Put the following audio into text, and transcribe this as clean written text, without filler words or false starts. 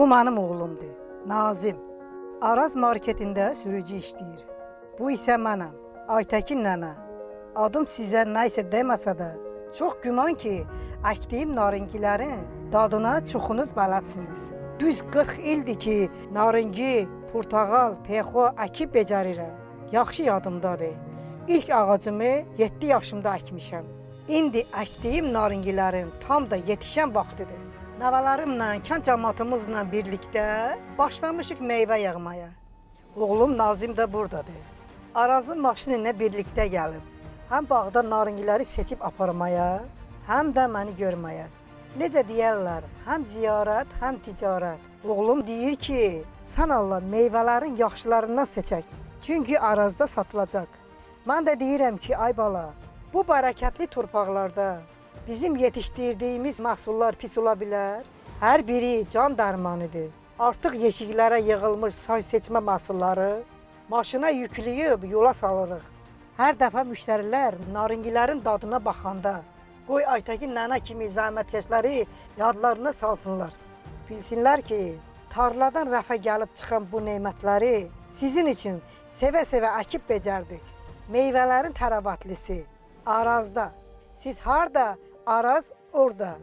Bu mənim oğlumdur, Nazim. Araz marketində sürücü işləyir. Bu isə mənəm, Aytəkin nənə. Adım sizə nə isə deməsə də, çox güman ki, əkdiyim naringilərin dadına çoxunuz bələdsiniz. Düz 40 ildir ki, naringi, portağal, pexo əkib becərirəm. Yaxşı yadımdadır. İlk ağacımı 7 yaşımda əkmişəm. İndi əkdiyim naringilərin tam da yetişən vaxtıdır. Nəvələrimlə, kənd cəmaatımızla birlikdə başlamışıq meyvə yığmaya. Oğlum Nazim də buradadır. Arazın maşını ilə birlikdə gəlib. Həm bağda naringiləri seçib aparmaya, həm də məni görməyə. Necə deyərlər, həm ziyarət, həm ticarət. Oğlum deyir ki, sən Allah meyvələrin yaxşılarından seçək. Çünki Arazda satılacaq. Mən də deyirəm ki, ay bala, bu bərəkətli torpaqlarda bizim yetişdirdiyimiz məhsullar pis ola bilər. Hər biri can dərmanıdır. Artıq yeşiklərə yığılmış say seçmə məhsulları maşına yükləyib yola salırıq. Hər dəfə müştərilər naringilərin dadına baxanda qoy Aytəkin nənə kimi zəhmətkeşləri yadlarına salsınlar. Bilsinlər ki, tarladan rəfə gəlib çıxan bu nemətləri sizin üçün sevə-sevə əkib becərdik. Meyvələrin tərəvatlisi Arazda. Siz harda, Araz orada.